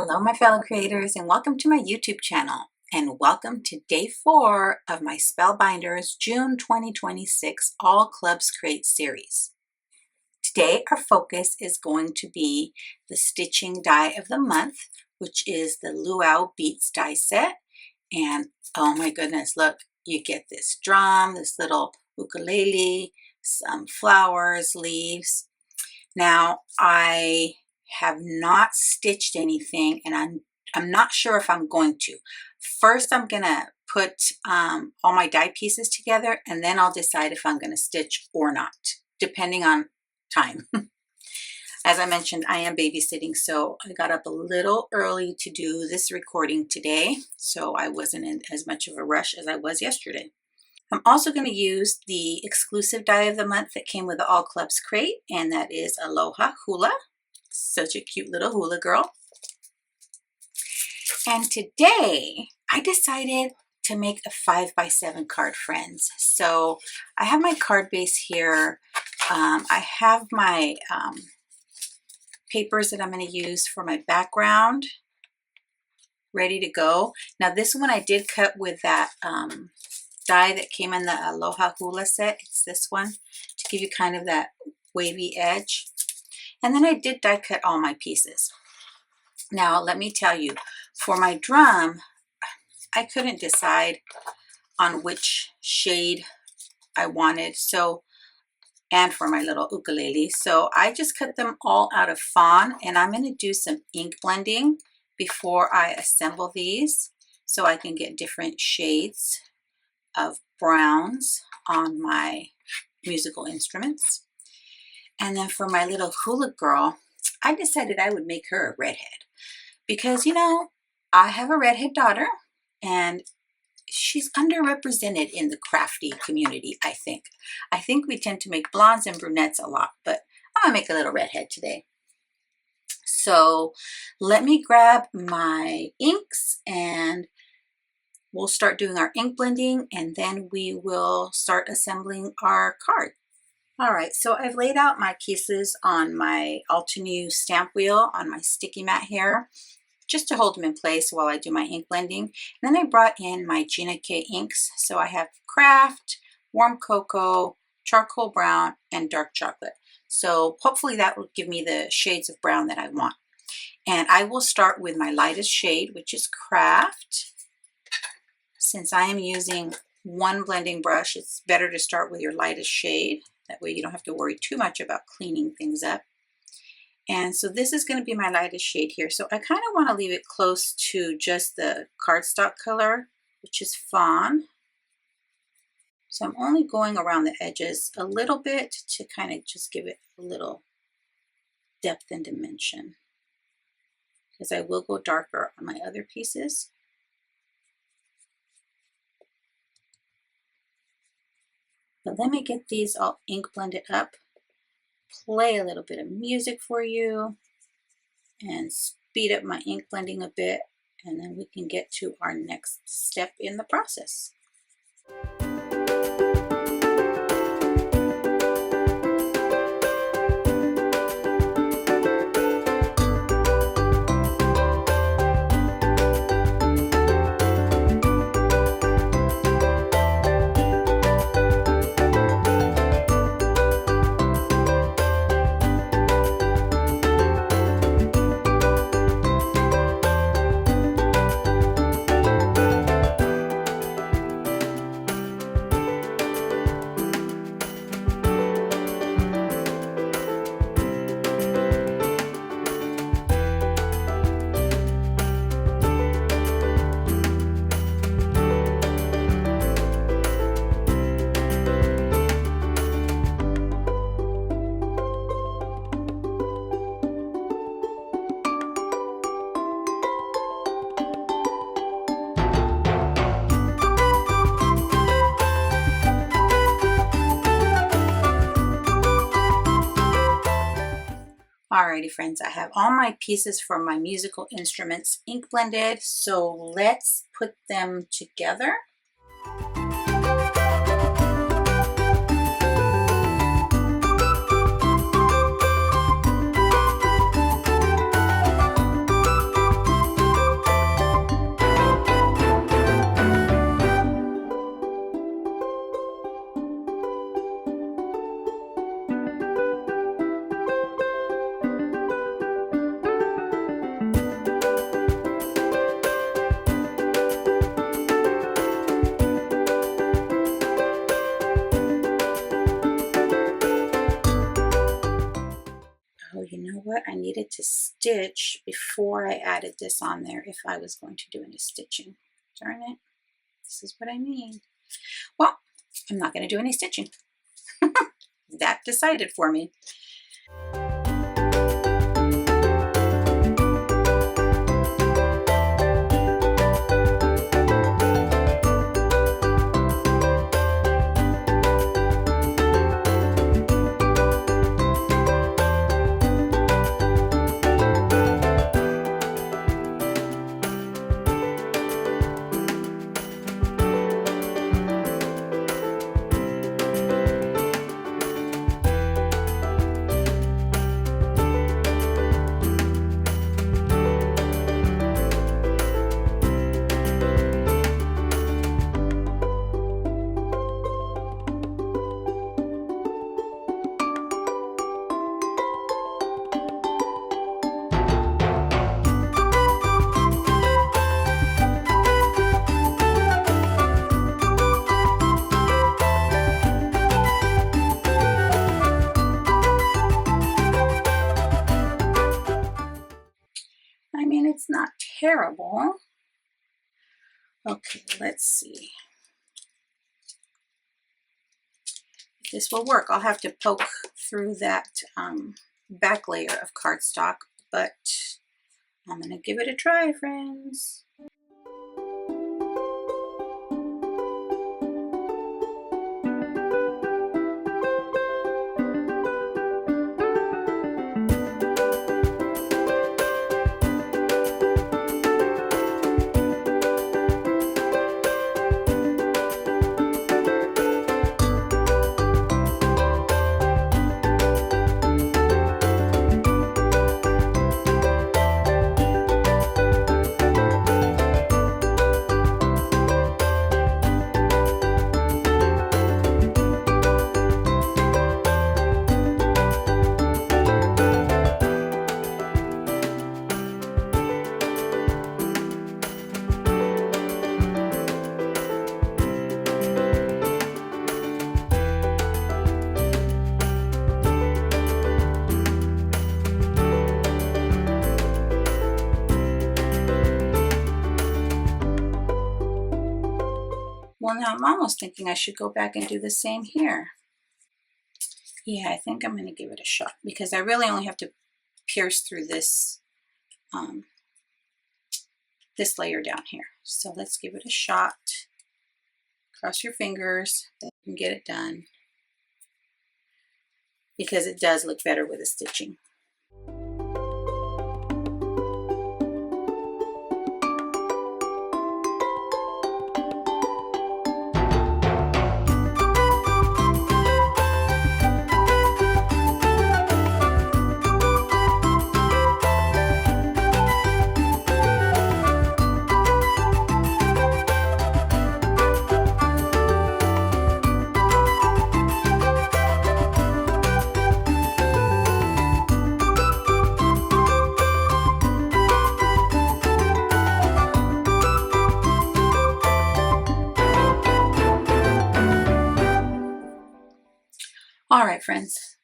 Hello my fellow creators and welcome to my YouTube channel and welcome to day 4 of my Spellbinders June 2026 All Clubs Create series. Today our focus is going to be the stitching die of the month, which is the Luau Beats die set. And oh my goodness, look, you get this drum, this little ukulele, some flowers, leaves. Now I have not stitched anything and I'm not sure if I'm going to. First I'm gonna put all my die pieces together and then I'll decide if I'm gonna stitch or not, depending on time. As I mentioned, I am babysitting, so I got up a little early to do this recording today, so I wasn't in as much of a rush as I was yesterday. I'm also going to use the exclusive die of the month that came with the All Clubs crate, and that is Aloha Hula. Such a cute little hula girl. And today I decided to make a 5x7 card, friends. So I have my card base here. I have my papers that I'm going to use for my background ready to go. Now this one I did cut with that die that came in the Aloha Hula set. It's this one to give you kind of that wavy edge. And then I did die cut all my pieces. Now let me tell you, for my drum, I couldn't decide on which shade I wanted. And for my little ukulele. So I just cut them all out of fawn, and I'm going to do some ink blending before I assemble these so I can get different shades of browns on my musical instruments. And then for my little hula girl, I decided I would make her a redhead because, you know, I have a redhead daughter and she's underrepresented in the crafty community, I think. I think we tend to make blondes and brunettes a lot, but I'm gonna make a little redhead today. So let me grab my inks and we'll start doing our ink blending, and then we will start assembling our card. All right, so I've laid out my pieces on my Altenew stamp wheel on my sticky mat here, just to hold them in place while I do my ink blending. And then I brought in my Gina K inks. So I have Craft, Warm Cocoa, Charcoal Brown, and Dark Chocolate. So hopefully that will give me the shades of brown that I want. And I will start with my lightest shade, which is Craft. Since I am using one blending brush, it's better to start with your lightest shade. That way you don't have to worry too much about cleaning things up. And so this is going to be my lightest shade here. So I kind of want to leave it close to just the cardstock color, which is fawn. So I'm only going around the edges a little bit to kind of just give it a little depth and dimension, because I will go darker on my other pieces. But let me get these all ink blended up, play a little bit of music for you, and speed up my ink blending a bit, and then we can get to our next step in the process. Alrighty friends, I have all my pieces for my musical instruments ink blended, so let's put them together. needed to stitch before I added this on there if I was going to do any stitching. Darn it. This is what I mean. Well, I'm not going to do any stitching. That decided for me. I mean, it's not terrible. Okay, let's see. If this will work, I'll have to poke through that back layer of cardstock, but I'm gonna give it a try, friends. Well, now I'm almost thinking I should go back and do the same here. Yeah, I think I'm going to give it a shot because I really only have to pierce through this this layer down here. So let's give it a shot. Cross your fingers that you can get it done because it does look better with the stitching. All right, friends,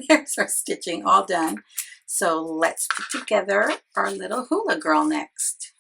there's our stitching all done. So let's put together our little hula girl next.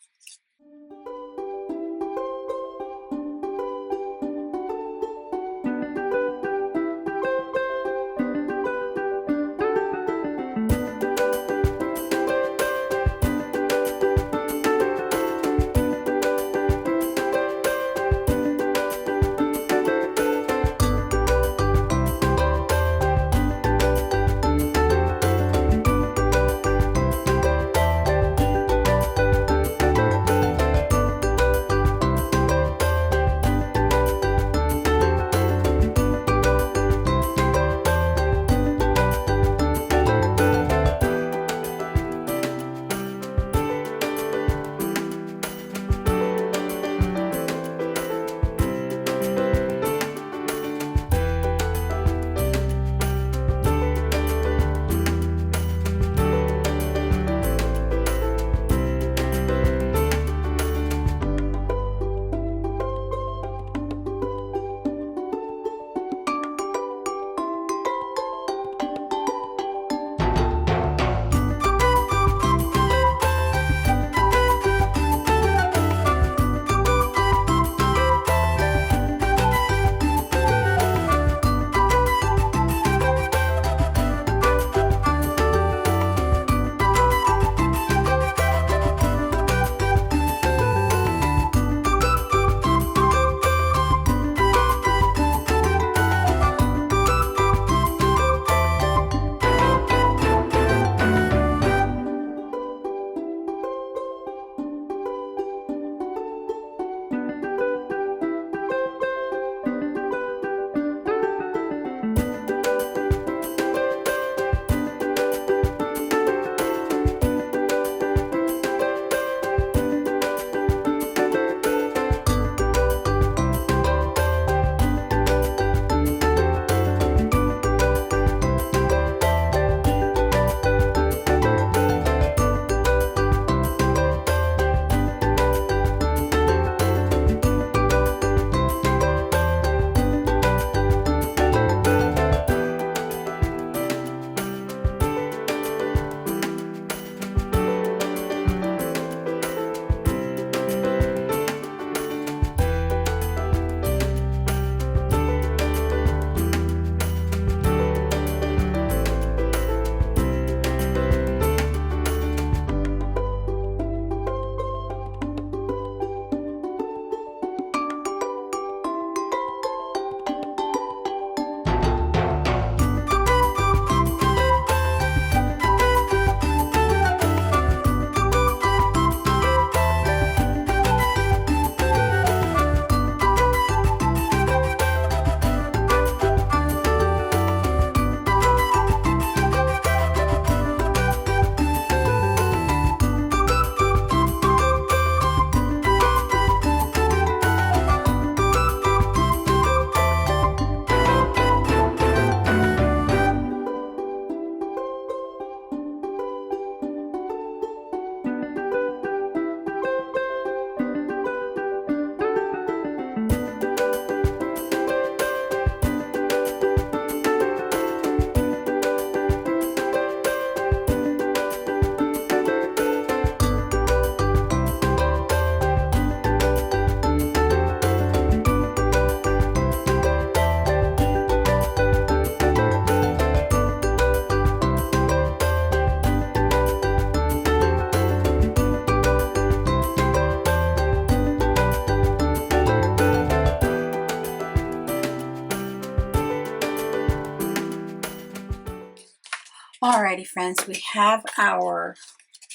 Alrighty friends, we have our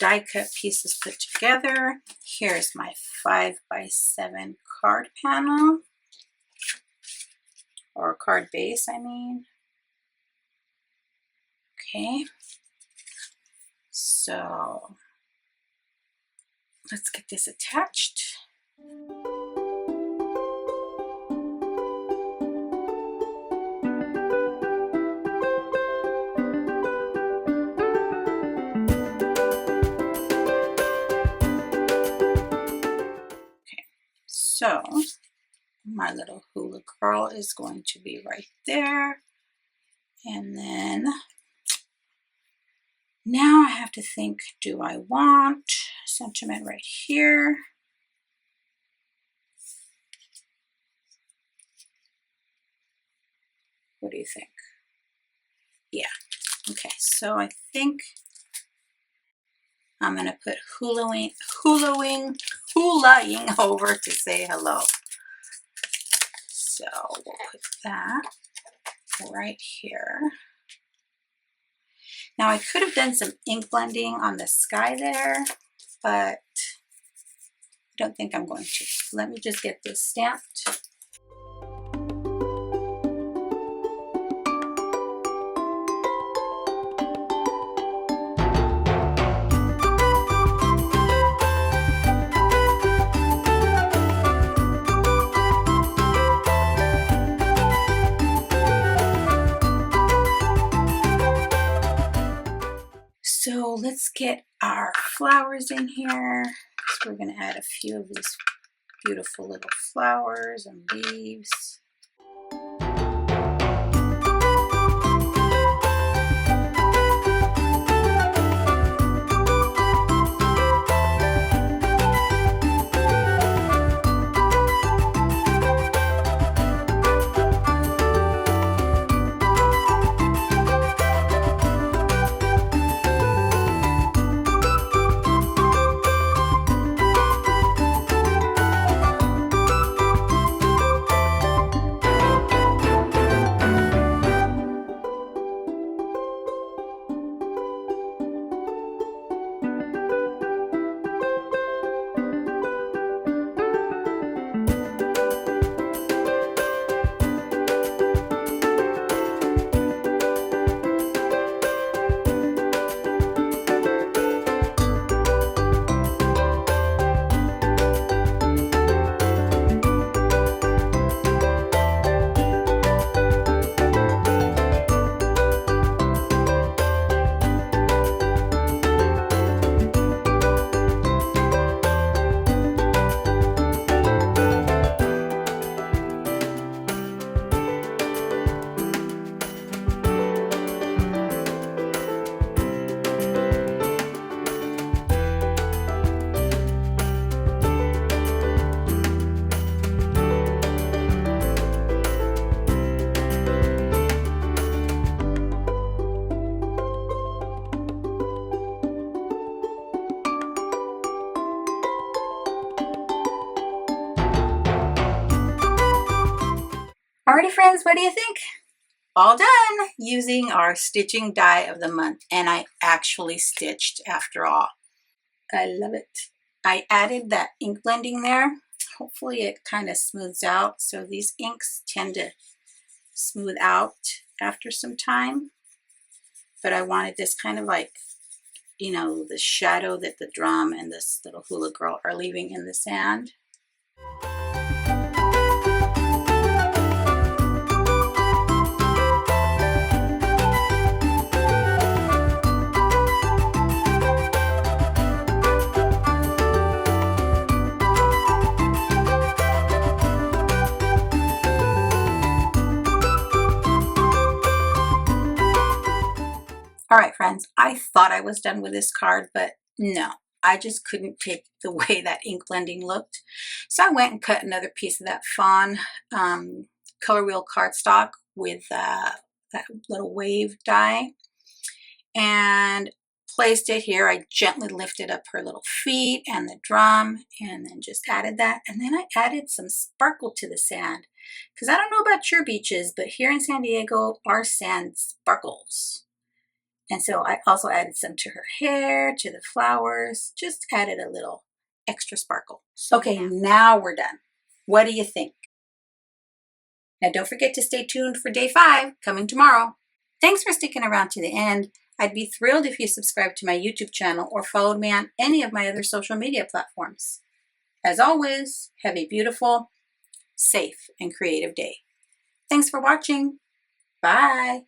die cut pieces put together. Here's my 5x7 card panel, or card base, I mean. Okay, so let's get this attached. So my little hula girl is going to be right there. And then now I have to think, do I want sentiment right here? What do you think? Yeah, okay, so I think I'm gonna put hulaing over to say hello. So we'll put that right here. Now I could have done some ink blending on the sky there, but I don't think I'm going to. Let me just get this stamped. So let's get our flowers in here. So we're going to add a few of these beautiful little flowers and leaves. Alrighty friends, what do you think? All done using our stitching die of the month, and I actually stitched after all. I love it. I added that ink blending there. Hopefully it kind of smooths out. So these inks tend to smooth out after some time, but I wanted this kind of like, you know, the shadow that the drum and this little hula girl are leaving in the sand. All right, friends, I thought I was done with this card, but no, I just couldn't take the way that ink blending looked. So I went and cut another piece of that fawn color wheel cardstock with that little wave die and placed it here. I gently lifted up her little feet and the drum and then just added that. And then I added some sparkle to the sand because I don't know about your beaches, but here in San Diego, our sand sparkles. And so I also added some to her hair, to the flowers, just added a little extra sparkle. Okay, now we're done. What do you think? Now don't forget to stay tuned for day 5 coming tomorrow. Thanks for sticking around to the end. I'd be thrilled if you subscribed to my YouTube channel or followed me on any of my other social media platforms. As always, have a beautiful, safe, and creative day. Thanks for watching. Bye.